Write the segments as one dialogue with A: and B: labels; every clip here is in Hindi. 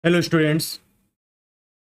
A: Hello students.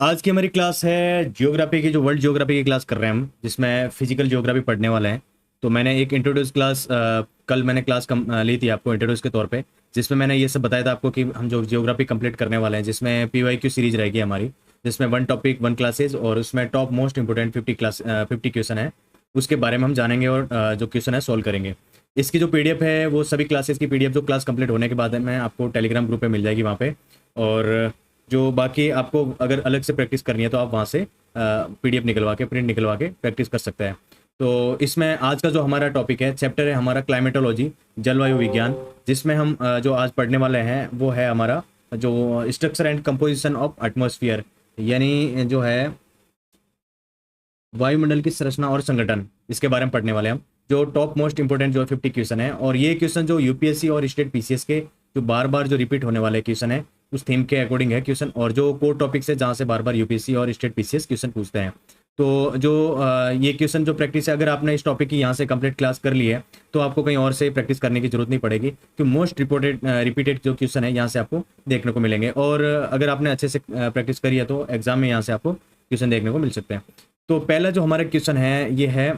A: आज की हमारी क्लास है जियोग्राफी की, जो वर्ल्ड जियोग्राफी की क्लास कर रहे हैं हम, जिसमें फिजिकल जियोग्राफी पढ़ने वाले हैं। तो मैंने एक इंट्रोड्यूस क्लास कल मैंने क्लास ली थी आपको इंट्रोड्यूस के तौर पे, जिसमें मैंने ये सब बताया था आपको कि हम जो जियोग्राफी कंप्लीट करने वाले हैं, जिसमें PYQ सीरीज रहेगी हमारी, जिसमें वन टॉपिक वन क्लासेज और उसमें टॉप मोस्ट इंपोर्टेंट 50 क्वेश्चन है, उसके बारे में हम जानेंगे और जो क्वेश्चन है सॉल्व करेंगे। इसकी जो PDF है वो सभी क्लासेस की PDF जो क्लास कंप्लीट होने के बाद में आपको टेलीग्राम ग्रुप पे मिल जाएगी वहाँ पे। और जो बाकी आपको अगर अलग से प्रैक्टिस करनी है तो आप वहाँ से PDF निकलवा के, प्रिंट निकलवा के प्रैक्टिस कर सकते हैं। तो इसमें आज का जो हमारा टॉपिक है, चैप्टर है हमारा क्लाइमेटोलॉजी, जलवायु विज्ञान, जिसमें हम जो आज पढ़ने वाले हैं वो है हमारा जो structure and composition of atmosphere, यानी जो है वायुमंडल की संरचना और संगठन, इसके बारे में पढ़ने वाले हैं हम। जो टॉप मोस्ट इंपोर्टेंट जो 50 क्वेश्चन है, और ये क्वेश्चन जो UPSC और स्टेट PCS के जो बार बार जो रिपीट होने वाले क्वेश्चन है उस थीम के अकॉर्डिंग है क्वेश्चन, और जो कोर टॉपिक्स है जहाँ से बार बार UPSC और स्टेट PCS क्वेश्चन पूछते हैं। तो जो ये क्वेश्चन जो प्रैक्टिस है, अगर आपने इस टॉपिक की यहाँ से कंप्लीट क्लास कर ली है तो आपको कहीं और से प्रैक्टिस करने की जरूरत नहीं पड़ेगी, कि मोस्ट रिपीटेड जो क्वेश्चन है यहाँ से आपको देखने को मिलेंगे। और अगर आपने अच्छे से प्रैक्टिस करी है तो एग्जाम में यहाँ से आपको क्वेश्चन देखने को मिल सकते हैं। तो पहला जो हमारा क्वेश्चन है ये है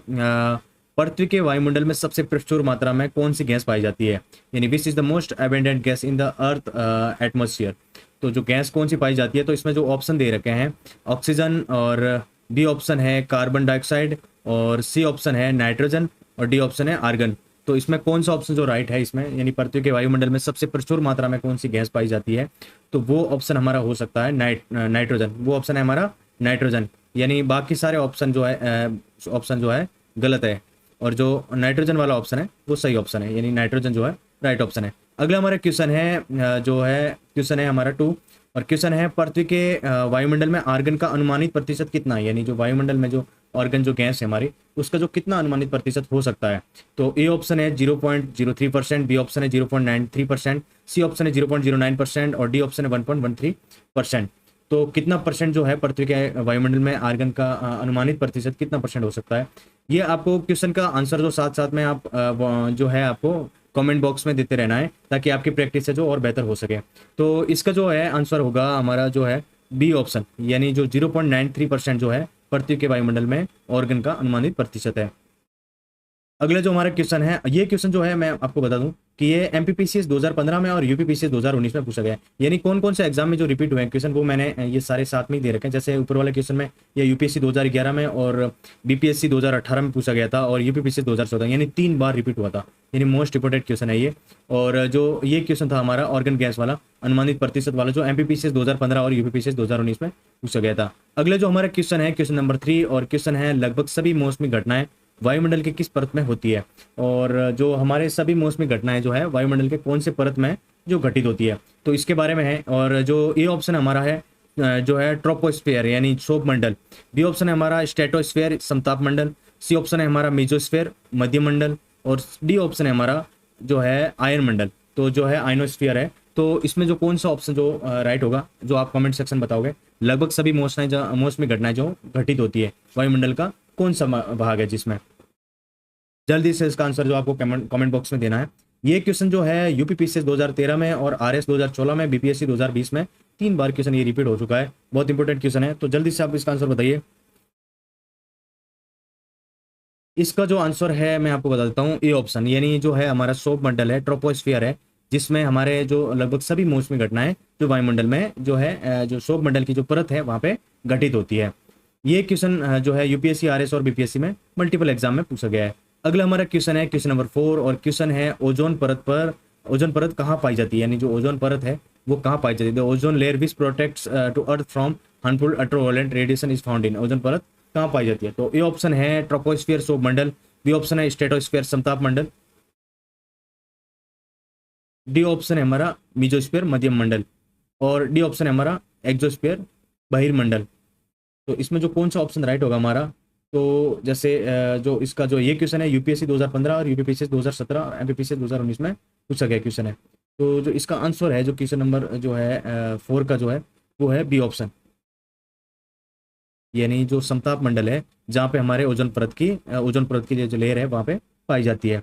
A: पृथ्वी के वायुमंडल में सबसे प्रचुर मात्रा में कौन सी गैस पाई जाती है, यानी which is the most abundant gas in the earth atmosphere. तो जो गैस कौन सी पाई जाती है, तो इसमें जो ऑप्शन दे रखे हैं ऑक्सीजन, और B ऑप्शन है कार्बन डाइऑक्साइड, और C ऑप्शन है नाइट्रोजन, और D ऑप्शन है आर्गन। तो इसमें कौन सा ऑप्शन जो राइट है इसमें, यानी पृथ्वी के वायुमंडल में सबसे प्रचुर मात्रा में कौन सी गैस पाई जाती है, तो वो ऑप्शन हमारा हो सकता है नाइट्रोजन। वो ऑप्शन है हमारा नाइट्रोजन, यानी बाकी सारे ऑप्शन जो है गलत है, और जो नाइट्रोजन वाला ऑप्शन है वो सही ऑप्शन है, यानी नाइट्रोजन जो है राइट ऑप्शन है। अगला हमारा क्वेश्चन है जो है क्वेश्चन है हमारा 2, और क्वेश्चन है पृथ्वी के वायुमंडल में आर्गन का अनुमानित प्रतिशत कितना है, यानी जो वायुमंडल में जो ऑर्गन जो गैस है हमारी, उसका जो कितना अनुमानित प्रतिशत हो सकता है। तो A ऑप्शन है 0.03%, B ऑप्शन है 0.93%, C ऑप्शन है 0.09%, और D ऑप्शन है 1.13%। तो कितना परसेंट जो है पृथ्वी के वायुमंडल में आर्गन का अनुमानित प्रतिशत कितना परसेंट हो सकता है, ये आपको क्वेश्चन का आंसर जो साथ साथ में आप जो है आपको कमेंट बॉक्स में देते रहना है, ताकि आपकी प्रैक्टिस है जो और बेहतर हो सके। तो इसका जो है आंसर होगा हमारा जो है B ऑप्शन, यानी जो 0.93% जो है पृथ्वी के वायुमंडल में ऑर्गन का अनुमानित प्रतिशत है। अगला जो हमारा क्वेश्चन है, ये क्वेश्चन जो है मैं आपको बता दूं कि ये MPPCS 2015 में और UPPCS 2019 में पूछा गया है, यानी कौन कौन से एग्जाम में जो रिपीट हुए हैं क्वेश्चन वो मैंने ये सारे साथ में ही दे रखे हैं। जैसे ऊपर वाले क्वेश्चन में ये UPSC 2011 में और BPSC 2018 में पूछा गया था, और UPPCS 2014, यानी 3 बार रिपीट हुआ था, यानी मोस्ट इंपोर्टेंट क्वेश्चन है ये। और जो ये क्वेश्चन था हमारा ऑर्गन गैस वाला अनुमानित प्रतिशत वाला, जो MPPCS 2015 और UPPCS 2019 में पूछा गया था। अगला जो हमारा क्वेश्चन है क्वेश्चन नंबर 3, और क्वेश्चन है लगभग सभी मौसमी घटनाएं वायुमंडल के किस परत में होती है, और जो हमारे सभी मौसमी घटनाएं जो है वायुमंडल के कौन से परत में जो घटित होती है, तो इसके बारे में है। और जो ए ऑप्शन हमारा है जो है ट्रोपोस्फेयर, यानी क्षोभ मंडल। B ऑप्शन है हमारा स्ट्रेटोस्फेयर, समताप मंडल। C ऑप्शन है हमारा मेसोस्फेयर, मध्य मंडल, और D ऑप्शन है हमारा जो है आयन मंडल, तो जो है आयनोस्फीयर है। तो इसमें जो कौन सा ऑप्शन जो राइट होगा, जो आप कमेंट सेक्शन बताओगे, लगभग सभी मौसमी घटनाएं जो घटित होती है वायुमंडल का कौन सा भाग है, जिसमें जल्दी से इसका आंसर जो आपको कमेंट बॉक्स में देना है। ये क्वेश्चन जो है UPPCS 2013 में और RS 2016 में, BPSC 2020 में 3 बार क्वेश्चन ये रिपीट हो चुका है, बहुत इंपॉर्टेंट क्वेश्चन है। तो जल्दी से आप इसका आंसर बताइए। इसका जो आंसर है मैं आपको बता देता हूँ, ए ऑप्शन, यानी जो है हमारा क्षोभ मंडल है, ट्रोपोस्फियर है, जिसमें हमारे जो लगभग सभी मौसमी घटनाएं जो वायुमंडल में जो है जो क्षोभ मंडल की जो परत है वहां पे घटित होती है। ये क्वेश्चन जो है UPSC RS और BPSC में मल्टीपल एग्जाम में पूछा गया है। अगला हमारा क्वेश्चन है क्वेश्चन नंबर 4, और क्वेश्चन है ओजोन परत कहाँ पाई जाती है, यानी जो ओजोन परत है वो कहाँ पाई जाती है। The ozone layer which protects to earth from harmful ultraviolet radiation is found in, ozone परत कहाँ पाई जाती है। तो ए ऑप्शन है ट्रोपोस्फियर क्षोभ मंडल, B ऑप्शन है स्ट्रेटोस्फियर समताप मंडल, D ऑप्शन है हमारा मीजोस्फियर मध्यम मंडल, और D ऑप्शन है हमारा एक्सोस्फियर बहिर्मंडल। तो इसमें जो कौन सा ऑप्शन राइट होगा हमारा, तो जैसे जो इसका जो ये क्वेश्चन है UPSC 2015 और UPPCS 2017 और MPPCS 2019 में पूछा गया क्वेश्चन है। तो जो इसका आंसर है जो क्वेश्चन नंबर जो है 4 का जो है वो है B ऑप्शन, यानी जो समताप मंडल है जहाँ पे हमारे ओजोन परत की जो लेयर है वहाँ पे पाई जाती है।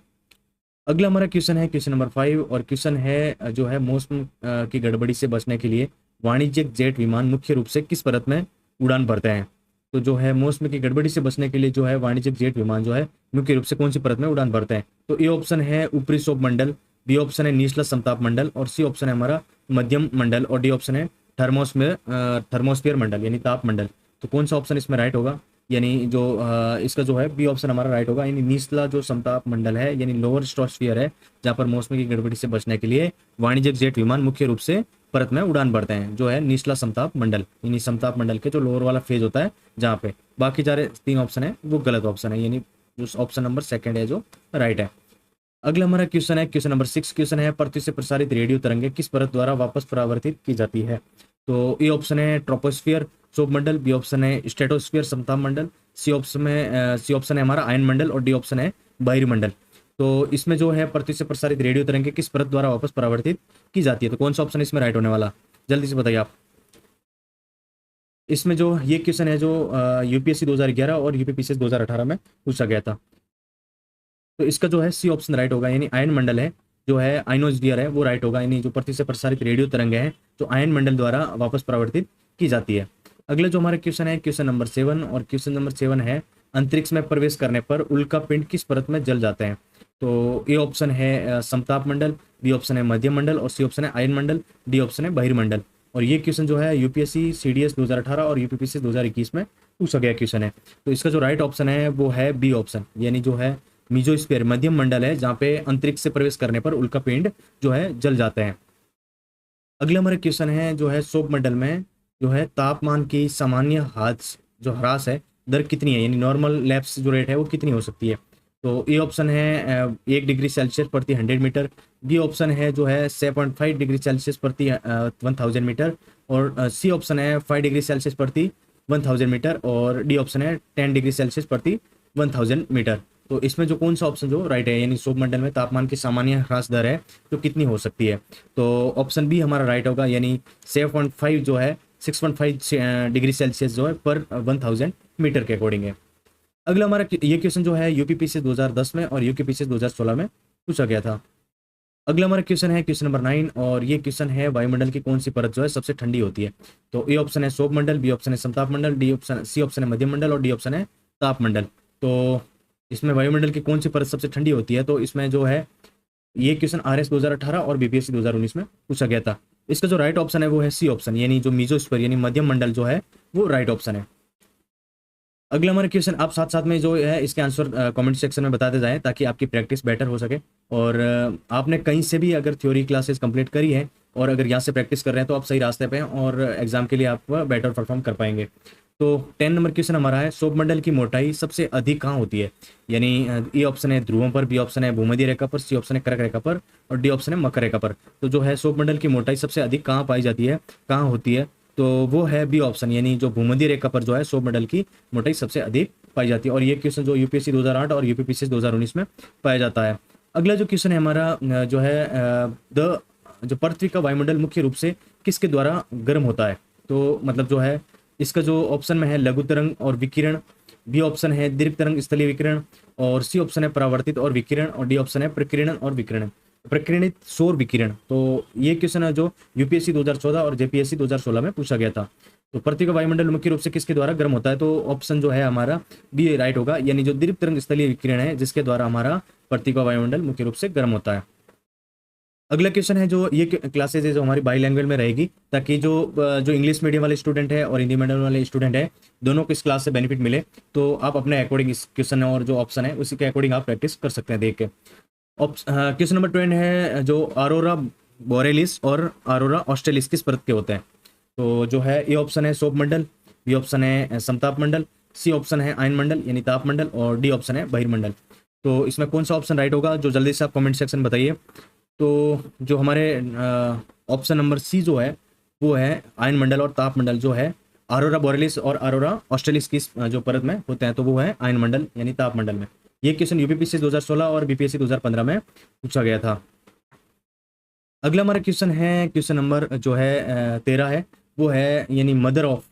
A: अगला हमारा क्वेश्चन है क्वेश्चन नंबर 5, और क्वेश्चन है जो है मौसम की गड़बड़ी से बचने के लिए वाणिज्यिक जेट विमान मुख्य रूप से किस परत में उड़ान भरते हैं? तो जो है मौसम की गड़बड़ी से बचने के लिए जो है वाणिज्यिक जेट विमान जो है मुख्य रूप से कौन सी परत में उड़ान भरते हैं? तो ए ऑप्शन है ऊपरी सौर मंडल, बी ऑप्शन है निचला समताप मंडल, और सी ऑप्शन है हमारा मध्यम मंडल, और डी ऑप्शन है थर्मोस्फीयर मंडल यानी ताप मंडल। तो कौन सा ऑप्शन इसमें राइट होगा? यानी जो इसका जो है बी ऑप्शन हमारा राइट होगा, यानी निचला जो समताप मंडल है यानी लोअर स्ट्रॉस्फियर है, जहाँ पर मौसम की गड़बड़ी से बचने के लिए वाणिज्यिक जेट विमान मुख्य रूप से परत में उड़ान भरते हैं, जो है निचला समताप मंडल, यानी समताप मंडल के जो लोअर वाला फेज होता है जहाँ पे। बाकी सारे 3 ऑप्शन है वो गलत ऑप्शन है, यानी जो ऑप्शन नंबर सेकंड है जो राइट है। अगला हमारा क्वेश्चन है क्वेश्चन नंबर 6। क्वेश्चन है पृथ्वी से प्रसारित रेडियो तरंगे किस परत द्वारा वापस परावर्तित की जाती है? तो ए ऑप्शन है ट्रोपोस्फियर सौर मंडल, बी ऑप्शन है स्ट्रेटोस्फियर समताप मंडल, सी ऑप्शन है हमारा आयन मंडल, और डी ऑप्शन है बहिर्मंडल। तो इसमें जो है पृथ्वी से प्रसारित रेडियो तरंगे किस परत द्वारा वापस परावर्तित की जाती है? तो कौन सा ऑप्शन इसमें राइट होने वाला, जल्दी से बताइए आप। इसमें जो ये क्वेश्चन है जो यूपीएससी 2011 और यूपीपीसीएस 2018 में पूछा गया था। तो इसका जो है सी ऑप्शन राइट होगा, यानी आयन मंडल है जो है आइनोस्फीयर है वो राइट होगा, यानी जो पृथ्वी से प्रसारित रेडियो तरंगे हैं जो आयन मंडल द्वारा वापस परावर्तित की जाती है। अगला जो हमारा क्वेश्चन है क्वेश्चन नंबर 7, और क्वेश्चन नंबर 7 है अंतरिक्ष में प्रवेश करने पर उल्का पिंड किस परत में जल जाते हैं? तो ए ऑप्शन है समताप मंडल, बी ऑप्शन है मध्यम मंडल, और सी ऑप्शन है आयन मंडल, डी ऑप्शन है बहिर्मंडल। और ये क्वेश्चन जो है यूपीएससी सीडीएस 2018 और यूपीपीसी 2021 में पूछा गया क्वेश्चन है। तो इसका जो राइट ऑप्शन है वो है बी ऑप्शन, यानी जो है मीजोस्फीयर मध्यम मंडल है जहाँ पे अंतरिक्ष से प्रवेश करने पर उल्का पिंड जो है जल जाते हैं। अगला हमारा क्वेश्चन है जो है सौर मंडल में जो है तापमान की सामान्य जो ह्रास है दर कितनी है, यानी नॉर्मल लैप्स जो रेट है वो कितनी हो सकती है? तो ए ऑप्शन है 1 डिग्री सेल्सियस प्रति 100 मीटर, बी ऑप्शन है जो है 7.5 डिग्री सेल्सियस प्रति 1000 मीटर, और सी ऑप्शन है 5 डिग्री सेल्सियस प्रति 1000 मीटर, और डी ऑप्शन है 10 डिग्री सेल्सियस प्रति 1000 मीटर। तो इसमें जो कौन सा ऑप्शन जो राइट है, यानी सौर मंडल में तापमान की सामान्य ह्रास दर है जो कितनी हो सकती है? तो ऑप्शन बी हमारा राइट होगा, यानी 7.5 जो है 6.5 डिग्री सेल्सियस जो है पर 1000 मीटर के अकॉर्डिंग है। अगला हमारा ये क्वेश्चन जो है यूपीपीसी 2010 में और यूपीपीसी 2016 में पूछा गया था। अगला हमारा क्वेश्चन है क्वेश्चन नंबर 9, और ये क्वेश्चन है वायुमंडल की कौन सी परत जो है सबसे ठंडी होती है? तो ए ऑप्शन है सौर मंडल, बी ऑप्शन है समताप मंडल, सी ऑप्शन है मध्यम मंडल, और डी ऑप्शन है ताप मंडल। तो इसमें वायुमंडल की कौन सी परत सबसे ठंडी होती है? तो इसमें जो है ये क्वेश्चन आरएस 2018 और बीपीएससी 2019 में पूछा गया था। इसका जो राइट ऑप्शन है वो है सी ऑप्शन, यानी जो मीजोस्फीयर यानी मध्यम मंडल जो है वो राइट ऑप्शन है। अगला हमारा क्वेश्चन आप साथ साथ में जो है इसके आंसर कमेंट सेक्शन में बताते जाएं ताकि आपकी प्रैक्टिस बेटर हो सके। और आपने कहीं से भी अगर थ्योरी क्लासेस कंप्लीट करी है और अगर यहाँ से प्रैक्टिस कर रहे हैं तो आप सही रास्ते पे हैं और एग्जाम के लिए आप बेटर परफॉर्म कर पाएंगे। तो 10 नंबर क्वेश्चन हमारा है सौर मंडल की मोटाई सबसे अधिक कहाँ होती है? यानी ए ऑप्शन है ध्रुवों पर, बी ऑप्शन है भूमध्य रेखा पर, सी ऑप्शन है कर्क रेखा पर, और डी ऑप्शन है मकर रेखा पर। तो जो है सौर मंडल की मोटाई सबसे अधिक कहाँ पाई जाती है, कहाँ होती है? तो वो है बी ऑप्शन, यानी जो भूमध्य रेखा पर जो है सौर मंडल की मोटाई सबसे अधिक पाई जाती है। और ये क्वेश्चन जो यूपीएससी 2008 और यूपीपीसी 2019 में पाया जाता है। अगला जो क्वेश्चन है हमारा जो है जो पृथ्वी का वायुमंडल मुख्य रूप से किसके द्वारा गर्म होता है? तो मतलब जो है इसका जो ऑप्शन में है लघु तरंग और विकिरण, बी ऑप्शन है दीर्घ तरंग स्थलीय विकिरण, और सी ऑप्शन है परावर्तित और विकिरण, और डी ऑप्शन है प्रकीर्णन और विकिरण, प्रकीर्णित सौर विकिरण। तो ये क्वेश्चन है जो यूपीएससी 2014 और जेपीएससी 2016 में पूछा गया था। तो पृथ्वी का वायुमंडल मुख्य रूप से किसके द्वारा गर्म होता है? तो ऑप्शन जो है हमारा बी राइट होगा, यानी जो दीर्घ तरंग स्थलीय विकिरण है जिसके द्वारा हमारा पृथ्वी का वायुमंडल मुख्य रूप से गर्म होता है। अगला क्वेश्चन है जो ये क्लासेज है जो हमारी बाई लैंग्वेज में रहेगी ताकि जो इंग्लिश मीडियम वाले स्टूडेंट है और हिंदी मीडियम वाले स्टूडेंट है दोनों को इस क्लास से बेनिफिट मिले। तो आप अपने अकॉर्डिंग इस क्वेश्चन और जो ऑप्शन है उसी के अकॉर्डिंग आप प्रैक्टिस कर सकते हैं देख के। क्वेश्चन नंबर 20 है जो अरोरा बोरेलिस और अरोरा ऑस्ट्रेलिस किस परत के होते हैं? तो जो है ए ऑप्शन है सौर मंडल, बी ऑप्शन है समताप मंडल, सी ऑप्शन है आयन मंडल यानी ताप मंडल, और डी ऑप्शन है बहिर्मंडल। तो इसमें कौन सा ऑप्शन राइट होगा जो जल्दी से आप कमेंट सेक्शन बताइए। तो जो हमारे ऑप्शन नंबर सी जो है वो है आयन मंडल और ताप मंडल जो है अरोरा बोरेलिस और अरोरा ऑस्ट्रेलिस की जो परत में होते हैं तो वो है आयन मंडल यानी ताप मंडल में। ये क्वेश्चन यूपीपीसी 2016 और बीपीएससी 2015 में पूछा गया था। अगला हमारा क्वेश्चन है क्वेश्चन नंबर जो है 13 है वो है यानी मदर ऑफ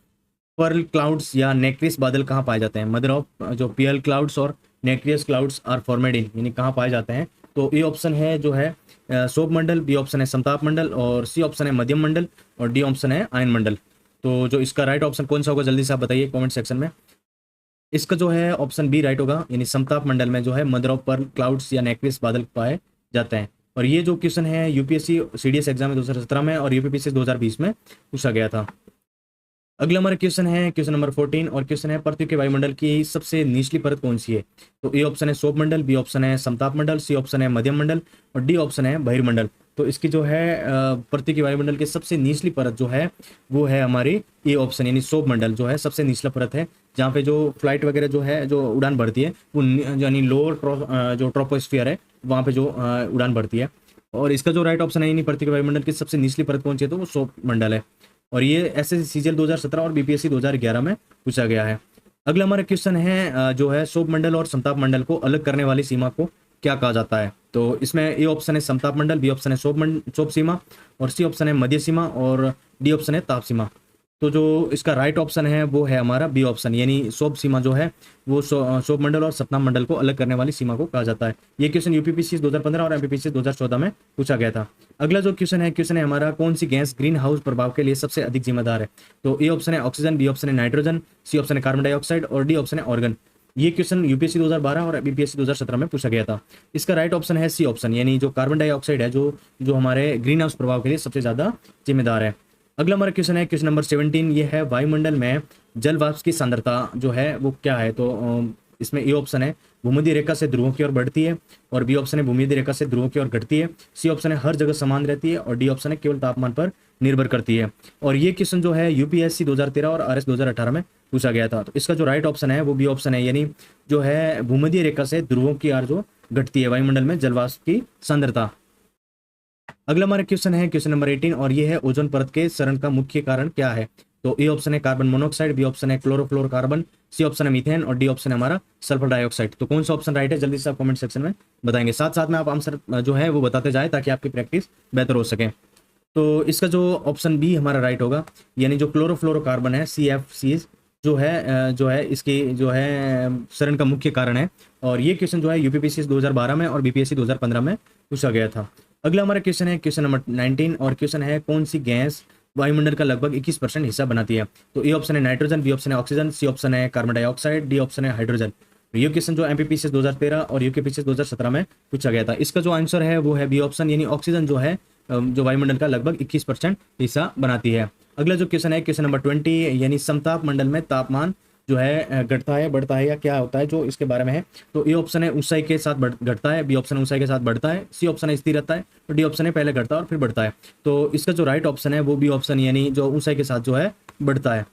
A: पर्ल क्लाउड्स या नेक्रियस बादल कहाँ पाए जाते हैं? मदर ऑफ जो पर्ल क्लाउड्स और नेक्रियस क्लाउड्स आर फॉर्मेड इन यानी कहाँ पाए जाते हैं? तो ए ऑप्शन है जो है शोभ मंडल, बी ऑप्शन है समताप मंडल, और सी ऑप्शन है मध्यम मंडल, और डी ऑप्शन है आयन मंडल। तो जो इसका राइट ऑप्शन कौन सा होगा जल्दी से आप बताइए कमेंट सेक्शन में। इसका जो है ऑप्शन बी राइट होगा, यानी समताप मंडल में जो है मदर ऑफ पर्ल क्लाउड्स या नेक्विस बादल पाए जाते हैं। और ये जो क्वेश्चन है यूपीएससी सीडीएस एग्जाम में 2017 में और यूपीपीसी 2020 में पूछा गया था। अगला हमारा क्वेश्चन है क्वेश्चन नंबर 14, और क्वेश्चन है पृथ्वी के वायुमंडल की सबसे निचली परत कौन सी है। तो ए ऑप्शन है शोभ मंडल, बी ऑप्शन है समताप मंडल, सी ऑप्शन है मध्यम मंडल, और डी ऑप्शन है बहिर्मंडल। तो इसकी जो है पृथ्वी के वायुमंडल की सबसे निचली परत जो है वो है हमारी ए ऑप्शन, यानी शोभ मंडल जो है सबसे निचला परत है, जहाँ पे जो फ्लाइट वगैरह जो है जो उड़ान भरती है वो यानी लोअर जो ट्रोपोस्फियर है वहाँ पे जो उड़ान भरती है। और इसका जो राइट ऑप्शन है यानी पृथ्वी के वायुमंडल की सबसे निचली परत कौन सी है, तो वो शोभ मंडल है। और ये एसएससी सीजीएल 2017 और बीपीएससी 2011 में पूछा गया है। अगला हमारा क्वेश्चन है जो है शोभ मंडल और समताप मंडल को अलग करने वाली सीमा को क्या कहा जाता है। तो इसमें ए ऑप्शन है समताप मंडल, बी ऑप्शन है शोभ सीमा, और सी ऑप्शन है मध्य सीमा, और डी ऑप्शन है ताप सीमा। तो जो इसका राइट ऑप्शन है वो है हमारा बी ऑप्शन, यानी शोभ सीमा जो है वो शोभ मंडल और सतनाम मंडल को अलग करने वाली सीमा को कहा जाता है। ये क्वेश्चन यूपीपीसी 2015 और एमपीपीसी 2014 में पूछा गया था। अगला जो क्वेश्चन है हमारा कौन सी गैस ग्रीन हाउस प्रभाव के लिए सबसे अधिक जिम्मेदार है। तो ए ऑप्शन है ऑक्सीजन, बी ऑप्शन है नाइट्रोजन, सी ऑप्शन है कार्बन डाइऑक्साइड, और डी ऑप्शन है ऑर्गन। ये क्वेश्चन यूपीएससी 2012 और बीपीएससी 2017 में पूछा गया था। इसका राइट ऑप्शन है सी ऑप्शन, यानी जो कार्बन डाइऑक्साइड है जो हमारे ग्रीन हाउस प्रभाव के लिए सबसे ज्यादा जिम्मेदार है। अगला हमारा क्वेश्चन है क्वेश्चन नंबर 17, ये है वायुमंडल में जल वाष्प की सांद्रता जो है वो क्या है। तो इसमें ए ऑप्शन है भूमध्य रेखा से ध्रुवों की ओर बढ़ती है, और बी ऑप्शन है भूमध्य रेखा से ध्रुवों की ओर घटती है, सी ऑप्शन है हर जगह समान रहती है, और डी ऑप्शन है केवल तापमान पर निर्भर करती है। और ये क्वेश्चन जो है यूपीएससी 2013 और आरएस 2018 में पूछा गया था। तो इसका जो राइट ऑप्शन है वो बी ऑप्शन है, यानी जो है भूमध्य रेखा से ध्रुवों की ओर जो घटती है वायुमंडल में जल वाष्प की सांद्रता। अगला हमारा क्वेश्चन है क्वेश्चन नंबर 18, और ये है ओजोन परत के क्षरण का मुख्य कारण क्या है। तो ए ऑप्शन है कार्बन मोनोऑक्साइड, बी ऑप्शन है क्लोरोफ्लोरोकार्बन, सी ऑप्शन है मीथेन, और डी ऑप्शन है हमारा सल्फर डाइऑक्साइड। तो कौन सा ऑप्शन राइट है जल्दी से आप कमेंट सेक्शन में बताएंगे, साथ साथ में आप आंसर जो है वो बताते जाए ताकि आपकी प्रैक्टिस बेहतर हो सके। तो इसका जो ऑप्शन बी हमारा राइट होगा, यानी जो क्लोरोफ्लोरोकार्बन है CFC जो है इसकी जो है क्षरण का मुख्य कारण है। और ये क्वेश्चन जो है यूपीपीसी 2012 में और बीपीएससी 2015 में पूछा गया था। अगला हमारा क्वेश्चन है क्वेश्चन नंबर 19, और क्वेश्चन है कौन सी गैस वायुमंडल का लगभग 21% हिस्सा बनाती है। तो ए ऑप्शन है नाइट्रोजन, बी ऑप्शन है ऑक्सीजन, सी ऑप्शन है कार्बन डाइऑक्साइड, डी ऑप्शन है हाइड्रोजन। ये क्वेश्चन जो एमपीपीसी 2013 और यूकेपीसी 2017 में पूछा गया था। इसका जो आंसर है वो है बी ऑप्शन, यानी ऑक्सीजन जो है जो वायुमंडल का लगभग 21% हिस्सा बनाती है। अगला जो क्वेश्चन है क्वेश्चन नंबर 20, यानी समताप मंडल में तापमान जो है घटता है बढ़ता है या क्या होता है जो इसके बारे में है। तो ए ऑप्शन है ऊंचाई के साथ घटता है, बी ऑप्शन ऊंचाई के साथ बढ़ता है, सी ऑप्शन है स्थिर रहता है, और डी ऑप्शन है पहले घटता है और फिर बढ़ता है। तो इसका जो राइट ऑप्शन है वो बी ऑप्शन, यानी जो ऊंचाई के साथ जो है बढ़ता है।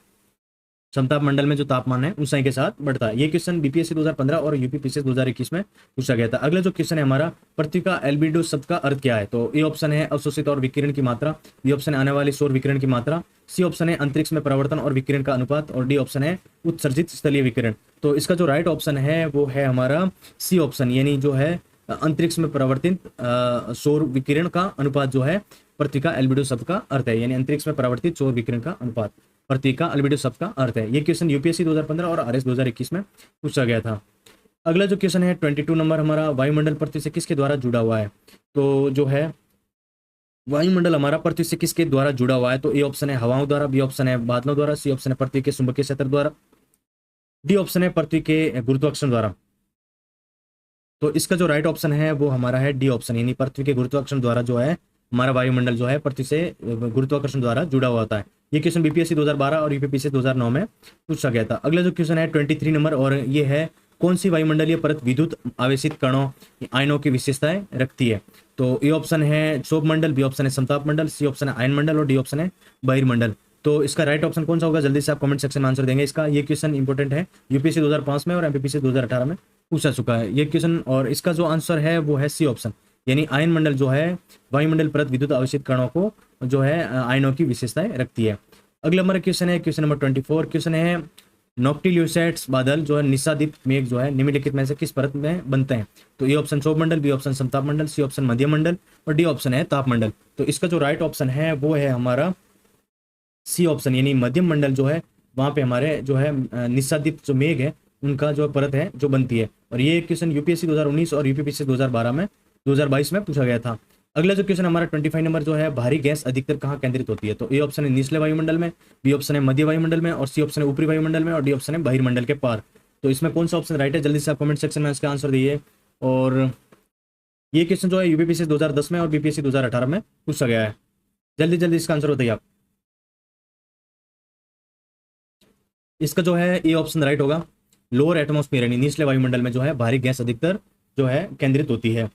A: समताप मंडल में जो तापमान है ऊंचाई के साथ बढ़ता है। ये क्वेश्चन बीपीएससी 2015 और यूपीपीसी 2021 में पूछा गया था। अगला जो क्वेश्चन है हमारा पृथ्वी का एल्बिडो शब्द का अर्थ क्या है। तो ए ऑप्शन है अवशोषित और विकिरण की मात्रा, बी ऑप्शन है आने वाली सौर विकिरण की मात्रा, सी ऑप्शन है अंतरिक्ष में परावर्तन और विकिरण का अनुपात, और डी ऑप्शन है उत्सर्जित स्थलीय विकिरण। तो इसका जो राइट ऑप्शन है वो है हमारा सी ऑप्शन, यानी जो है अंतरिक्ष में परावर्तित सौर विकिरण का अनुपात जो है पृथ्वी का एल्बिडो शब्द का अर्थ है, यानी अंतरिक्ष में परावर्तित सौर विकिरण का अनुपात पृथ्वी का एल्बिडो शब्द का अर्थ है। ये क्वेश्चन यूपीएससी 2015 और आरएस 2021 में पूछा गया था। अगला जो क्वेश्चन है 22 नंबर हमारा, वायुमंडल पृथ्वी से किसके द्वारा जुड़ा हुआ है। तो जो है वायुमंडल हमारा पृथ्वी से किसके द्वारा जुड़ा हुआ है। तो ए ऑप्शन है हवाओं द्वारा, बी ऑप्शन है बादलों द्वारा, सी ऑप्शन है पृथ्वी के चुंबकीय क्षेत्र द्वारा, डी ऑप्शन है पृथ्वी के गुरुत्वाकर्षण द्वारा। तो इसका जो राइट ऑप्शन है वो हमारा है डी ऑप्शन, यानी पृथ्वी के गुरुत्वाकर्षण द्वारा जो है हमारा वायुमंडल जो है पृथ्वी से गुरुत्वाकर्षण द्वारा जुड़ा हुआ होता है। ये क्वेश्चन बीपीएससी 2012 और यूपीपीसी 2009 में पूछा गया था। अगला जो क्वेश्चन है 23 नंबर, और ये है कौन सी वायुमंडलीय परत विद्युत आवेशित कणों आयनों की विशेषताएं रखती है। तो ए ऑप्शन है शोभ मंडल, बी ऑप्शन है समताप मंडल, सी ऑप्शन है आयन मंडल, और डी ऑप्शन है बहिर्मंडल। तो इसका राइट ऑप्शन कौन सा होगा जल्दी से आप कमेंट सेक्शन में आंसर देंगे इसका। ये क्वेश्चन इंपॉर्टेंट है, यूपीएससी 2005 में और एमपीपीसी 2018 में पूछा चुका है ये क्वेश्चन। और इसका जो आंसर है वो है सी ऑप्शन, यानी आयन मंडल जो है वायुमंडल परत विद्युत आवेशित कणों को जो है आयनों की विशेषताएं रखती है। अगला हमारा क्वेश्चन है क्वेश्चन नंबर 24। क्वेश्चन है नॉक्टिल्यूसैट्स बादल जो है निस्सादीप्त मेघ जो है निम्नलिखित में से किस परत में बनते हैं। तो ए ऑप्शन शोभ मंडल, बी ऑप्शन समताप मंडल, सी ऑप्शन मध्य मंडल, और डी ऑप्शन है ताप मंडल। तो इसका जो राइट ऑप्शन है वो है हमारा सी ऑप्शन, यानी मध्यम मंडल जो है वहाँ पे हमारे जो है निस्सादीप्त जो मेघ है उनका जो परत है जो बनती है। और ये क्वेश्चन यूपीएससी 2019 और यूपीपीसी 2012 में 2022 में पूछा गया था। अगला जो क्वेश्चन हमारा 25 नंबर जो है, भारी गैस अधिकतर कहाँ केंद्रित होती है? तो ए ऑप्शन है निचले वायुमंडल में, बी ऑप्शन है मध्य वायुमंडल में, और सी ऑप्शन है ऊपरी वायुमंडल में, और डी ऑप्शन है बहिर्मंडल के पार। तो इसमें कौन सा ऑप्शन राइट है? जल्दी से आप कमेंट सेक्शन में इसका आंसर दिए। और ये क्वेश्चन जो है यूपीपीसी 2010 में और बीपीएससी 2018 में पूछा गया है। जल्दी जल्दी इसका आंसर बताइए आप। इसका जो है ए ऑप्शन राइट होगा। लोअर एटमॉस्फेयर यानी निचले वायुमंडल में जो है भारी गैस अधिकतर जो है केंद्रित होती है।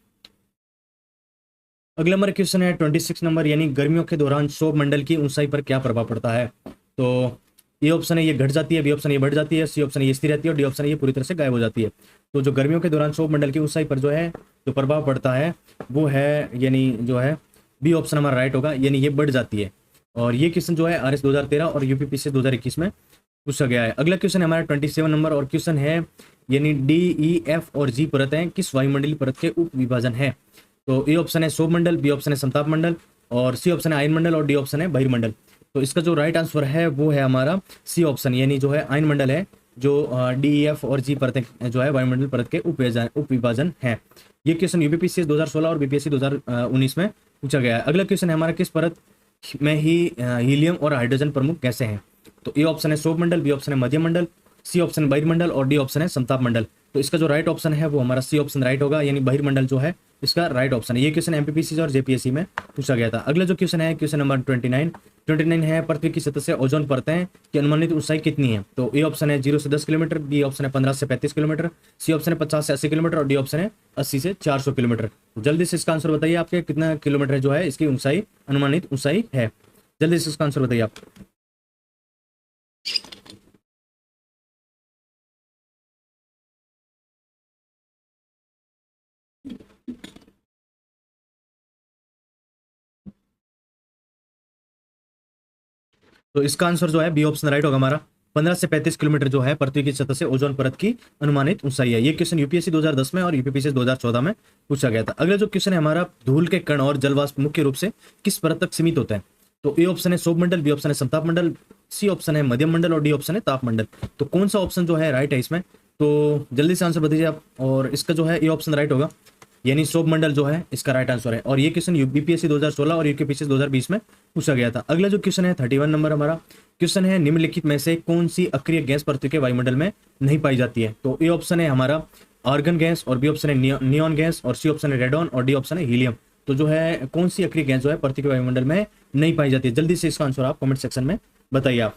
A: अगला हमारा क्वेश्चन है 26 नंबर, यानी गर्मियों के दौरान सौर मंडल की ऊंचाई पर क्या प्रभाव पड़ता है? तो ये ऑप्शन है ये घट जाती है, बी ऑप्शन ये बढ़ जाती है, सी ऑप्शन ये स्थिर रहती है, और डी ऑप्शन ये पूरी तरह से गायब हो जाती है। तो जो गर्मियों के दौरान सौर मंडल की ऊंचाई पर जो है जो प्रभाव पड़ता है वो है यानी जो है बी ऑप्शन हमारा राइट होगा, यानी ये बढ़ जाती है। और ये क्वेश्चन जो है RS 2013 और यूपीपीसी 2021 में पूछा गया है। अगला क्वेश्चन है हमारा 27 नंबर, और क्वेश्चन है यानी DE F और G परतें किस वायुमंडलीय परत के उप विभाजन है? तो ए ऑप्शन है सौर मंडल, बी ऑप्शन है समताप मंडल, और सी ऑप्शन है आयन मंडल, और डी ऑप्शन है बहिर्मंडल। तो इसका जो राइट आंसर है वो है हमारा सी ऑप्शन, यानी जो है आयन मंडल है, जो DEF और G परतें जो है वायुमंडल परत के उप विभाजन है। ये क्वेश्चन यूपीपीसी 2016 और बीपीएससी 2019 में पूछा गया है। अगला क्वेश्चन है हमारा, किस परत में ही हीलियम और हाइड्रोजन प्रमुख गैसें हैं? तो ए ऑप्शन है सौर मंडल, बी ऑप्शन है मध्य मंडल, सी ऑप्शन है बहिर्मंडल, और डी ऑप्शन है समताप मंडल। तो इसका जो राइट ऑप्शन है वो हमारा सी ऑप्शन राइट होगा, यानी बहिर्मंडल जो है इसका राइट ऑप्शन है। ये क्वेश्चन एमपीपीसी और जेपीएससी में पूछा गया था। अगला जो क्वेश्चन है क्वेश्चन नंबर 29 है, पृथ्वी की सतह से ओजोन परतें की अनुमानित ऊंचाई कितनी है? तो ए ऑप्शन है 0 से 10 किलोमीटर, बी ऑप्शन है 15 से 35 किलोमीटर, सी ऑप्शन है 50 से 80 किलोमीटर, और डी ऑप्शन है 80 से 400 किलोमीटर। जल्दी से इसका आंसर बताइए, आपके कितना किलोमीटर जो है इसकी ऊंचाई अनुमानित ऊंचाई है? जल्दी से इसका आंसर बताइए आप। तो इसका आंसर जो है बी ऑप्शन राइट होगा हमारा। 15 से 35 किलोमीटर जो है पृथ्वी की सतह से ओजोन परत की अनुमानित ऊंचाई है। ये क्वेश्चन यूपीएससी 2010 में और यूपीपीसी 2014 में पूछा गया था। अगला जो क्वेश्चन है हमारा, धूल के कण और जलवाष्प मुख्य रूप से किस परत तक सीमित होते हैं? तो ए ऑप्शन है सौर मंडल, बी ऑप्शन है समताप मंडल, सी ऑप्शन है मध्यम मंडल, और डी ऑप्शन है ताप मंडल। तो कौन सा ऑप्शन जो है राइट है इसमें? तो जल्दी से आंसर बताइए आप। और इसका जो है ए ऑप्शन राइट होगा, यानी सौर मंडल जो है इसका राइट आंसर है। और ये क्वेश्चन यूपीएससी 2016 और यूपीएससी 2020 में पूछा गया था। अगला जो क्वेश्चन है 31 नंबर हमारा क्वेश्चन है, निम्नलिखित में से कौन सी अक्रिय गैस पृथ्वी के वायुमंडल में नहीं पाई जाती है? तो ए ऑप्शन है हमारा आर्गन गैस, और बी ऑप्शन है नियॉन गैस, और सी ऑप्शन है रेडॉन, और डी ऑप्शन है हीलियम। तो जो है कौन सी अक्रिय गैस जो है पृथ्वी के वायुमंडल में नहीं पाई जाती है? जल्दी से इसका आंसर आप कमेंट सेक्शन में बताइए आप।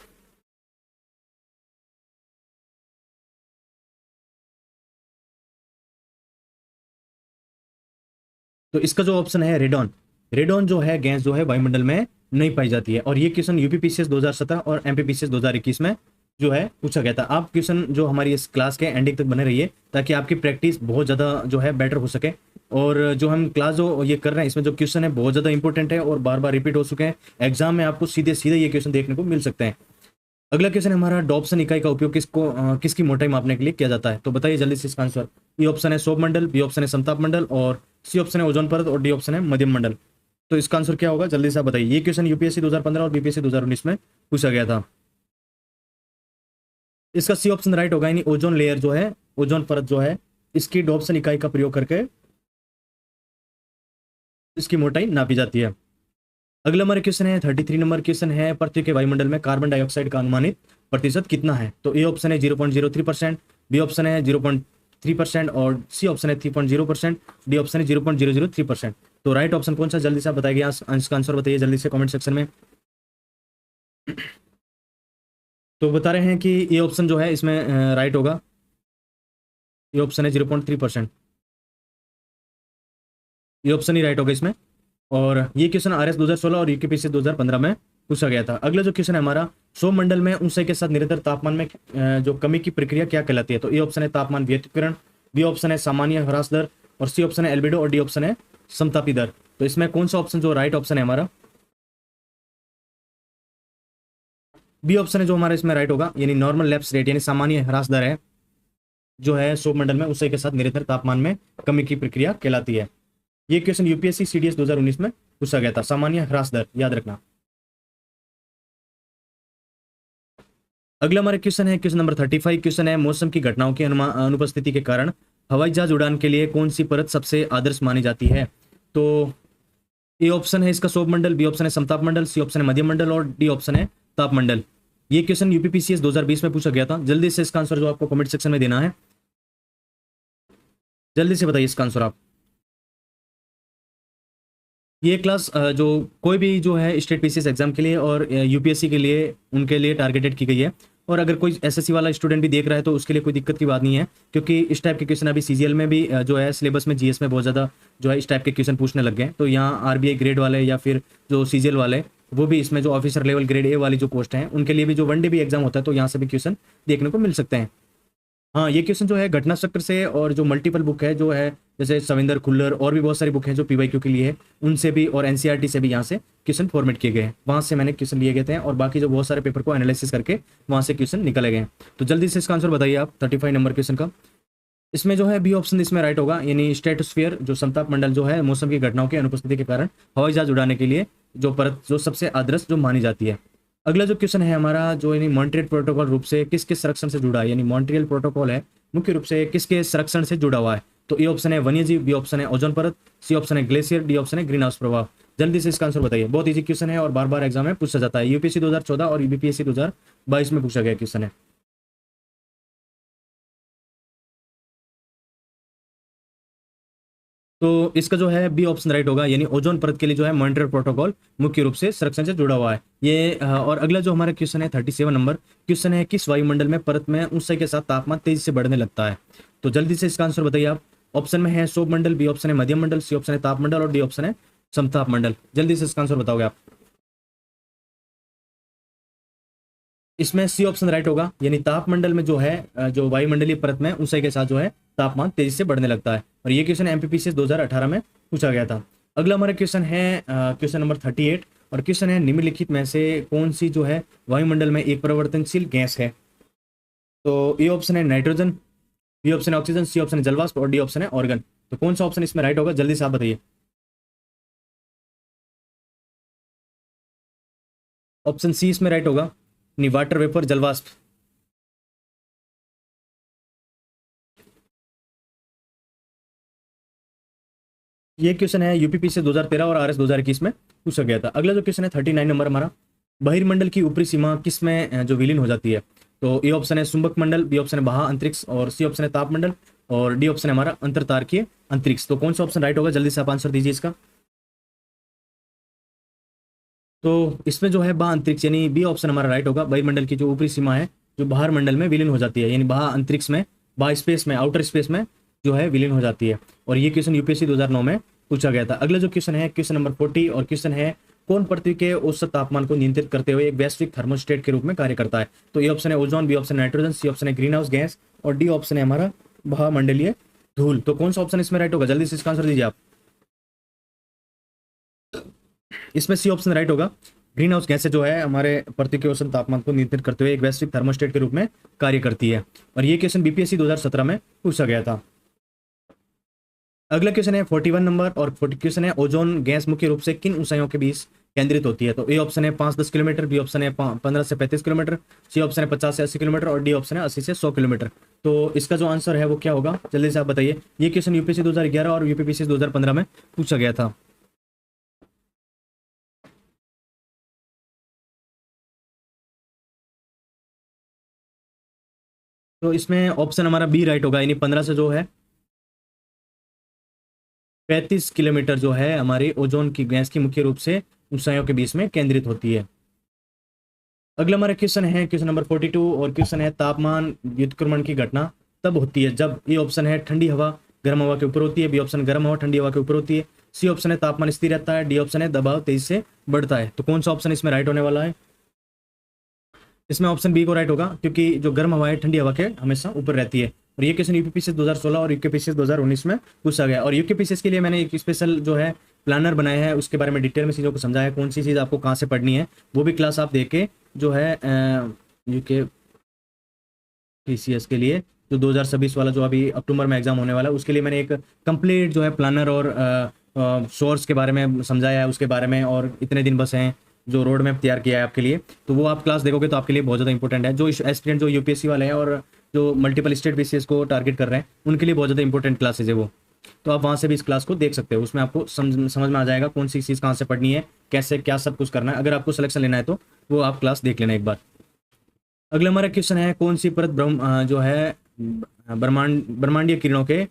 A: तो इसका जो ऑप्शन है रेडॉन, रेडॉन जो है गैस जो है वायुमंडल में नहीं पाई जाती है। और ये क्वेश्चन यूपीपीसीएस 2017 और एमपीपीसीएस 2021 में जो है पूछा गया था। आप क्वेश्चन जो हमारी इस क्लास के एंडिंग तक बने रहिए, ताकि आपकी प्रैक्टिस बहुत ज़्यादा जो है बेटर हो सके। और जो हम क्लास जो ये कर रहे हैं इसमें जो क्वेश्चन है बहुत ज़्यादा इंपॉर्टेंट है और बार बार रिपीट हो चुके हैं। एग्जाम में आपको सीधे सीधे ये क्वेश्चन देखने को मिल सकते हैं। अगला क्वेश्चन हमारा, डॉप्सन इकाई का उपयोग किसकी मोटाई मापने के लिए किया जाता है? तो बताइए जल्दी से इसका आंसर। ए ऑप्शन है सौर मंडल, बी ऑप्शन है समताप मंडल, और सी ऑप्शन है ओजोन परत, और डी ऑप्शन है मध्यम मंडल। तो इसका आंसर क्या होगा? जल्दी से आप बताइए। ये क्वेश्चन यूपीएससी 2015 और बीपीएससी 2019 में पूछा गया था। इसका सी ऑप्शन राइट होगा, यानी ओजोन लेयर जो है, ओजोन परत जो है, इसकी डॉप्सन इकाई का प्रयोग करके इसकी मोटाई नापी जाती है। अगला हमारा क्वेश्चन है 33 नंबर क्वेश्चन है, पृथ्वी के वायुमंडल में कार्बन डाइऑक्साइड का अनुमानित प्रतिशत कितना है? तो ए ऑप्शन है 0.03%, बी ऑप्शन है 0.3%, और सी ऑप्शन है 3.0%, डी ऑप्शन है 0.003%। तो राइट ऑप्शन कौन सा? जल्दी से आप बताइए, इसका आंसर बताइए जल्दी से कमेंट सेक्शन में। तो बता रहे हैं कि ये ऑप्शन जो है इसमें राइट होगा। ये ऑप्शन है 0.3%, ये ऑप्शन ही राइट होगा इसमें। और ये क्वेश्चन RS 2016 और यूपीएससी 2015 में पूछा गया था। अगला जो क्वेश्चन है हमारा, सौर मंडल में ऊंचाई के साथ निरंतर तापमान में जो कमी की प्रक्रिया क्या कहलाती है? तो ए ऑप्शन है तापमान व्युत्क्रमण, बी ऑप्शन है सामान्य ह्रास दर, और सी ऑप्शन है एल्बिडो, और डी ऑप्शन है समतापी दर। तो इसमें कौन सा ऑप्शन जो राइट ऑप्शन है हमारा? बी ऑप्शन है जो हमारा इसमें राइट होगा, यानी नॉर्मल लैप्स रेट, यानी सामान्य ह्रास दर है जो है सौर मंडल में ऊंचाई के साथ निरंतर तापमान में कमी की प्रक्रिया कहलाती है। ये क्वेश्चन यूपीएससी सीडीएस 2019 में पूछा गया था। सामान्य ह्रास दर याद रखना। अगला हमारा क्वेश्चन है क्वेश्चन नंबर 35 क्वेश्चन है, मौसम की घटनाओं की अनुपस्थिति के कारण हवाई जहाज उड़ान के लिए कौन सी परत सबसे आदर्श मानी जाती है? तो ए ऑप्शन है इसका सौर मंडल, बी ऑप्शन है समताप मंडल, सी ऑप्शन है मध्य मंडल और डी ऑप्शन है ताप मंडल। ये क्वेश्चन यूपीपीसीएस 2020 में पूछा गया था। जल्दी से इसका आंसर जो आपको कमेंट सेक्शन में देना है, जल्दी से बताइए इसका आंसर आप। ये क्लास जो कोई भी जो है स्टेट पीसीएस एग्जाम के लिए और यूपीएससी के लिए उनके लिए टारगेटेड की गई है। और अगर कोई एसएससी वाला स्टूडेंट भी देख रहा है तो उसके लिए कोई दिक्कत की बात नहीं है, क्योंकि इस टाइप के क्वेश्चन अभी सीजीएल में भी जो है सिलेबस में, जीएस में बहुत ज़्यादा जो है इस टाइप के क्वेश्चन पूछने लग गए हैं। तो यहाँ आरबीआई ग्रेड वाले या फिर जो सीजीएल वाले, वो भी इसमें जो ऑफिसर लेवल ग्रेड ए वाली जो पोस्ट हैं उनके लिए भी जो वनडे भी एग्जाम होता है, तो यहाँ से भी क्वेश्चन देखने को मिल सकते हैं। हाँ, ये क्वेश्चन जो है घटना चक्र से और जो मल्टीपल बुक है जो है जैसे सविंदर खुल्लर और भी बहुत सारी बुक हैं जो पीवाईक्यू के लिए है, उनसे भी और एनसीईआरटी से भी यहाँ से क्वेश्चन फॉर्मेट किए गए हैं। वहाँ से मैंने क्वेश्चन लिए गए थे और बाकी जो बहुत सारे पेपर को एनालिसिस करके वहाँ से क्वेश्चन निकले गए हैं। तो जल्दी से इसका आंसर बताइए आप 35 नंबर क्वेश्चन का। इसमें जो है बी ऑप्शन इसमें राइट होगा, यानी स्ट्रेटोस्फीयर जो समताप मंडल जो है मौसम की घटनाओं की अनुपस्थिति के कारण हवाई जहाज उड़ाने के लिए जो परत जो सबसे आदर्श जो मानी जाती है। अगला जो क्वेश्चन है हमारा जो यानी मॉन्ट्रियल प्रोटोकॉल रूप से किसके संरक्षण से जुड़ा है, यानी मॉन्ट्रियल प्रोटोकॉल है मुख्य रूप से किसके संरक्षण से जुड़ा हुआ है? तो ए ऑप्शन है वन्यजीव, बी ऑप्शन है ओजोन परत, सी ऑप्शन है ग्लेशियर, डी ऑप्शन है ग्रीन हाउस प्रभाव। जल्दी से इसका आंसर बताइए। बहुत इजी क्वेश्चन है और बार बार एग्जाम में पूछा जाता है। यूपीएससी 2014 और यूपीएससी 2022 में पूछा गया क्वेश्चन है। तो इसका जो है बी ऑप्शन राइट होगा, यानी ओजोन परत के लिए जो है मॉन्ट्रियल प्रोटोकॉल मुख्य रूप से संरक्षण से जुड़ा हुआ है ये। और अगला जो हमारा क्वेश्चन है 37 नंबर क्वेश्चन है, किस वायुमंडल में परत में ऊंचाई के साथ तापमान तेजी से बढ़ने लगता है? तो जल्दी से इसका आंसर बताइए आप। ऑप्शन में है सौर मंडल, बी ऑप्शन है मध्यम मंडल, सी ऑप्शन है ताप मंडल और डी ऑप्शन है समताप मंडल। जल्दी से इसका आंसर बताओगे आप। इसमें सी ऑप्शन राइट होगा, यानी तापमंडल में जो है जो वायुमंडलीय परत में ऊंचाई के साथ जो है तापमान तेजी से बढ़ने लगता है। और ये क्वेश्चन एमपीपीसीएस 2018 में पूछा गया था। अगला हमारा क्वेश्चन है क्वेश्चन नंबर 38 और क्वेश्चन है निम्नलिखित में से कौन सी जो है वायुमंडल में एक परिवर्तनशील गैस है? तो ए ऑप्शन है नाइट्रोजन, बी ऑप्शन है ऑक्सीजन, सी ऑप्शन है जलवाष्प और डी ऑप्शन है ऑर्गन। तो कौन सा ऑप्शन इसमें राइट होगा? जल्दी से आप बताइए। ऑप्शन सी इसमें राइट होगा, यानी वाटर वेपर जलवाष्प। ये क्वेश्चन है यूपीपी से 2013 और आरएस 2021 में पूछा गया था। अगला जो क्वेश्चन है 39 नंबर हमारा, बहिर्मंडल की ऊपरी सीमा किस में जो विलीन हो जाती है? तो ए ऑप्शन है चुंबक मंडल, बी ऑप्शन है बाह्य अंतरिक्ष और सी ऑप्शन है ताप मंडल और डी ऑप्शन है हमारा अंतरतारकीय अंतरिक्ष। तो कौन सा ऑप्शन राइट होगा? जल्दी से आप आंसर दीजिए इसका। तो इसमें जो है बाह्य अंतरिक्ष यानी बी ऑप्शन हमारा राइट होगा। बहिर्मंडल की जो ऊपरी सीमा है जो बाहर मंडल में विलीन हो जाती है, यानी बाह्य अंतरिक्ष में, बाह्य स्पेस में, आउटर स्पेस में जो है विलीन हो जाती है। और ये क्वेश्चन यूपीएससी 2009 में पूछा गया था। अगला जो क्वेश्चन है क्वेश्चन नंबर 40 और क्वेश्चन है कौन पृथ्वी के औसत तापमान को नियंत्रित करते हुए एक वैश्विक थर्मोस्टेट के रूप में कार्य करता है? तो ए ऑप्शन है ओजोन, बी ऑप्शन है नाइट्रोजन, सी ऑप्शन है ग्रीन हाउस गैस और डी ऑप्शन है हमारा बाह्यमंडलीय धूल। तो कौन सा ऑप्शन इसमें राइट होगा? जल्दी से इसका आंसर दीजिए आप। इसमें सी ऑप्शन राइट होगा। ग्रीन हाउस गैसें जो है हमारे पृथ्वी के औसत तापमान को नियंत्रित करते हुए एक वैश्विक थर्मोस्टेट के रूप में कार्य करती है। और ये क्वेश्चन बीपीएससी 2017 में पूछा गया था। अगला क्वेश्चन है 41 नंबर और क्वेश्चन है ओजोन गैस मुख्य रूप से किन ऊंचाइयों के बीच केंद्रित होती है? तो ए ऑप्शन है 5-10 किलोमीटर, बी ऑप्शन है 15 से 35 किलोमीटर, सी ऑप्शन है 50 से 80 किलोमीटर और डी ऑप्शन है 80 से 100 किलोमीटर। तो इसका जो आंसर है वो क्या होगा? जल्दी से आप बताइए। ये क्वेश्चन यूपीएससी 2011 और यूपीपीएससी 2015 में पूछा गया था। तो इसमें ऑप्शन हमारा बी राइट होगा, यानी 15 से जो है 35 किलोमीटर जो है हमारी ओजोन की गैस की मुख्य रूप से ऊंचाइयों के बीच में केंद्रित होती है। अगला हमारा क्वेश्चन है क्वेश्चन नंबर 42 और क्वेश्चन है तापमान व्युत्क्रमण की घटना तब होती है जब ए ऑप्शन है ठंडी हवा गर्म हवा के ऊपर होती है, बी ऑप्शन गर्म हवा ठंडी हवा के ऊपर होती है, सी ऑप्शन है तापमान स्थिर रहता है, डी ऑप्शन है दबाव तेजी से बढ़ता है। तो कौन सा ऑप्शन इसमें राइट होने वाला है? इसमें ऑप्शन बी को राइट होगा, क्योंकि जो गर्म हवा है ठंडी हवा के हमेशा ऊपर रहती है। और ये क्वेश्चन यूपीपीसीएस 2016 और यूकेपीसीएस 2019 में पूछा गया। और यूकेपीसीएस के लिए मैंने एक स्पेशल जो है प्लानर बनाया है, उसके बारे में डिटेल में चीज़ों को समझाया है, कौन सी चीज़ आपको कहाँ से पढ़नी है, वो भी क्लास आप देख के जो है यूकेपीसीएस के लिए जो 2026 वाला जो अभी अक्टूबर में एग्जाम होने वाला है, उसके लिए मैंने एक कंप्लीट जो है प्लानर और सोर्स के बारे में समझाया है, उसके बारे में, और इतने दिन बस हैं जो रोड मैप तैयार किया है आपके लिए। तो वो आप क्लास देखोगे तो आपके लिए बहुत ज़्यादा इंपॉर्टेंट है। जो एस्पिरेंट जो यूपीएससी वाले हैं और जो मल्टीपल स्टेट बीसीएस को टारगेट कर रहे हैं उनके लिए बहुत ज़्यादा इंपॉर्टेंट क्लासेज है वो। तो आप वहाँ से भी इस क्लास को देख सकते हो, उसमें आपको समझ में आ जाएगा कौन सी चीज़ कहाँ से पढ़नी है, कैसे क्या सब कुछ करना है। अगर आपको सिलेक्शन लेना है तो वो आप क्लास देख लेना एक बार। अगला हमारा क्वेश्चन है, कौन सी परत जो है ब्रह्मांडीय किरणों के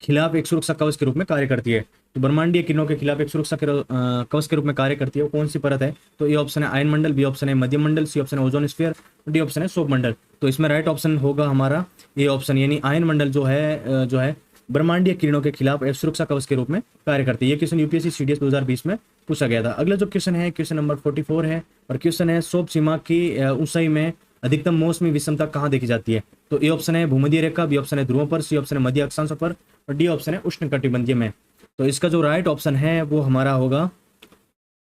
A: खिलाफ एक सुरक्षा कवच के रूप में कार्य करती है। तो ब्रह्मांडीय किरणों के खिलाफ एक सुरक्षा कवच के रूप में कार्य करती है, वो कौन सी परत है? तो ए ऑप्शन है आयन मंडल, बी ऑप्शन है मध्यम मंडल, सी ऑप्शन है ओजोन स्फीयर, डी ऑप्शन है सौर मंडल। तो इसमें राइट ऑप्शन होगा हमारा ए ऑप्शन, यानी आयन मंडल जो है ब्रह्मांडीय किरणों के खिलाफ एक सुरक्षा कवच के रूप में कार्य करती है। ये क्वेश्चन यूपीएससी सीडीएस 2020 में पूछा गया था। अगला जो क्वेश्चन है क्वेश्चन नंबर 44 है, और क्वेश्चन है सौर सीमा की ऊंचाई में अधिकतम मौसमी विषमता कहाँ देखी जाती है? तो ए ऑप्शन है भूमध्य रेखा, बी ऑप्शन है ध्रुवों पर, सी ऑप्शन है मध्य अक्षांशों पर, और डी ऑप्शन है उष्णकटिबंधीय में। तो इसका जो राइट ऑप्शन है वो हमारा होगा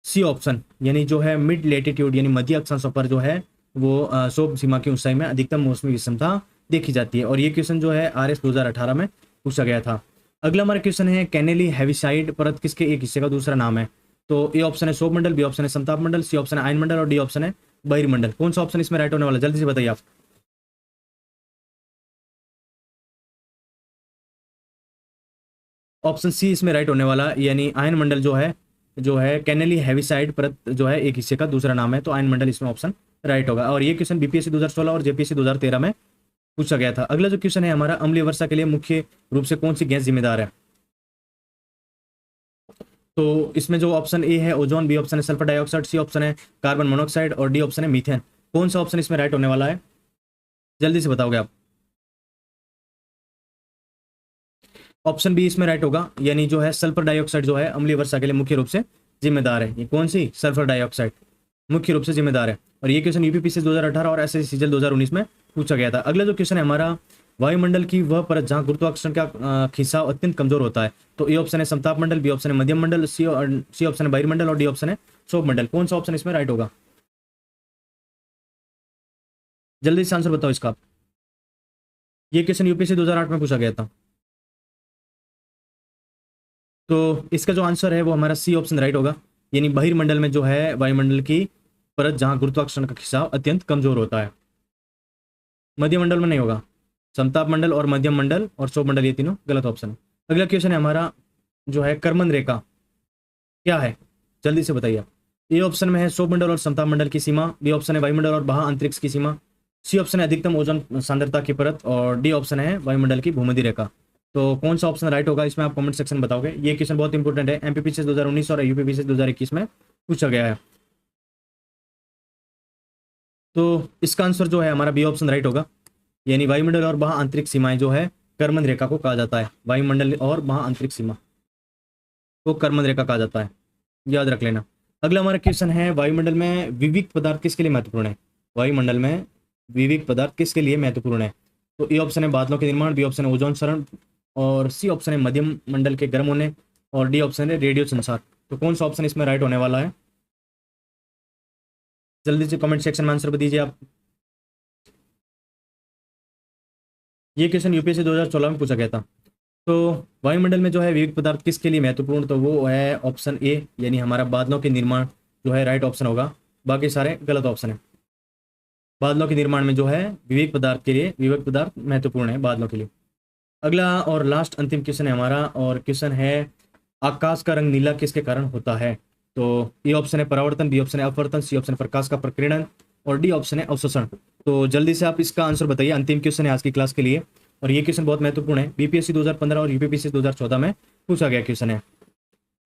A: सी ऑप्शन, यानी जो है मिड लेटीट्यूड यानी मध्य अक्षांशों पर जो है वो सौर सीमा की ऊंचाई में अधिकतम मौसमी विषमता देखी जाती है। और ये क्वेश्चन जो है आरएस 2018 में पूछा गया था। अगला हमारा क्वेश्चन है, कैनेली हेविसाइड परत किसके एक हिस्से का दूसरा नाम है? तो ए ऑप्शन है सौर मंडल, बी ऑप्शन है समताप मंडल, सी ऑप्शन है आयन मंडल, और डी ऑप्शन है बहिर्मंडल। कौन सा ऑप्शन इसमें राइट होने वाला है? जल्दी से बताइए आप। ऑप्शन सी इसमें राइट होने वाला, यानी आयन मंडल जो है कैनेली हेविसाइड परत जो है एक हिस्से का दूसरा नाम है, तो आयन मंडल इसमें ऑप्शन राइट होगा। और ये क्वेश्चन बीपीएससी 2016 और जेपीएससी 2013 में पूछा गया था। अगला जो क्वेश्चन है हमारा, अम्लीय वर्षा के लिए मुख्य रूप से कौन सी गैस जिम्मेदार है? तो इसमें जो ऑप्शन ए है ओजोन, बी ऑप्शन है सल्फर डाइऑक्साइड, सी ऑप्शन है कार्बन मोनोऑक्साइड, और डी ऑप्शन है मीथेन। कौन सा ऑप्शन इसमें राइट होने वाला है? जल्दी से बताओगे आप। ऑप्शन बी इसमें राइट होगा, यानी जो है सल्फर डाइऑक्साइड जो है अम्लीय वर्षा के लिए मुख्य रूप से जिम्मेदार है। ये कौन सी? सल्फर डाइऑक्साइड मुख्य रूप से जिम्मेदार है। और ये क्वेश्चन यूपीपीसी 2018 और एसएससी सीजीएल 2019 में पूछा गया था। अगला जो क्वेश्चन है हमारा, वायुमंडल की वह परत जहां गुरुत्वाकर्षण का खिंचाव अत्यंत कमजोर होता है। तो ए ऑप्शन है समताप मंडल, बी ऑप्शन है मध्यम मंडल, सी ऑप्शन है बहिर्मंडल, और डी ऑप्शन है सौर मंडल। कौन सा ऑप्शन इसमें राइट होगा? जल्दी से आंसर बताओ इसका। ये क्वेश्चन यूपीएससी 2008 में पूछा गया था। तो इसका जो आंसर है वो हमारा सी ऑप्शन राइट होगा, यानी बहिर्मंडल में जो है वायुमंडल की परत जहां गुरुत्वाकर्षण का खिंचाव अत्यंत कमजोर होता है। मध्य मंडल में नहीं होगा। समताप मंडल और मध्यम मंडल और सौर मंडल ये तीनों गलत ऑप्शन है। अगला क्वेश्चन है हमारा जो है कर्मन रेखा क्या है? जल्दी से बताइए। ए ऑप्शन में है सौर मंडल और समताप मंडल की सीमा, बी ऑप्शन है वायुमंडल और बाह्य अंतरिक्ष की सीमा, सी ऑप्शन है अधिकतम ओजोन सांद्रता की परत, और डी ऑप्शन है वायुमंडल की भूमध्य रेखा। तो कौन सा ऑप्शन राइट होगा इसमें आप कमेंट सेक्शन में बताओगे। ये क्वेश्चन बहुत इंपॉर्टेंट है, एमपीपीसी 2019 और यूपीपीसी 2021 में पूछा गया है। तो इसका आंसर जो है हमारा बी ऑप्शन राइट होगा, यानी वायुमंडल और बाह्य अंतरिक्ष सीमाएं जो है कर्मन रेखा को कहा जाता है। वायुमंडल और बाह्य अंतरिक्ष सीमा को कर्मन रेखा कहा जाता है, याद रख लेना। अगला हमारा क्वेश्चन है, वायुमंडल में विविक्त पदार्थ किसके लिए महत्वपूर्ण है? वायुमंडल में विविक्त पदार्थ किसके लिए महत्वपूर्ण है? तो ए ऑप्शन है बादलों के निर्माण, बी ऑप्शन है ओजोन क्षरण, और सी ऑप्शन है मध्यम मंडल के गर्म होने, और डी ऑप्शन है रेडियो संचार। तो कौन सा ऑप्शन इसमें राइट होने वाला है? जल्दी से कमेंट सेक्शन में आंसर दीजिए आप। ये क्वेश्चन यूपीएससी 2016 में पूछा गया था। तो वायुमंडल में जो है विविध पदार्थ किसके लिए महत्वपूर्ण? तो वो है ऑप्शन ए, यानी हमारा बादलों के निर्माण जो है राइट ऑप्शन होगा, बाकी सारे गलत ऑप्शन है। बादलों के निर्माण में जो है विविध पदार्थ महत्वपूर्ण है बादलों के लिए। अगला और लास्ट अंतिम क्वेश्चन है हमारा, और क्वेश्चन है आकाश का रंग नीला किसके कारण होता है? तो ए ऑप्शन है परावर्तन, बी ऑप्शन है अपवर्तन, सी ऑप्शन प्रकाश का प्रकीर्णन, और डी ऑप्शन है अवशोषण। तो जल्दी से आप इसका आंसर बताइए। अंतिम क्वेश्चन है आज की क्लास के लिए, और ये क्वेश्चन बहुत महत्वपूर्ण है, बीपीएससी 2015 और यूपीपीएससी 2014 में पूछा गया क्वेश्चन है।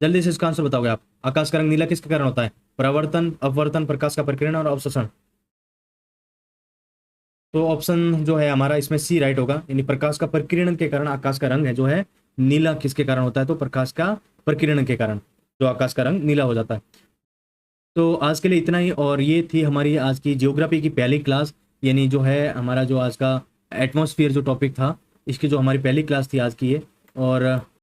A: जल्दी से इसका आंसर बताओगे आप। आकाश का रंग नीला किसके कारण होता है? परावर्तन, अपवर्तन, प्रकाश का प्रकीर्णन, और अवशोषण। तो ऑप्शन जो है हमारा इसमें सी राइट होगा, यानी प्रकाश का प्रकीर्णन के कारण आकाश का रंग है जो है नीला किसके कारण होता है? तो प्रकाश का प्रकीर्णन के कारण जो आकाश का रंग नीला हो जाता है। तो आज के लिए इतना ही, और ये थी हमारी आज की ज्योग्राफी की पहली क्लास, यानी जो है हमारा जो आज का एटमॉस्फेयर जो टॉपिक था इसकी जो हमारी पहली क्लास थी आज की ये। और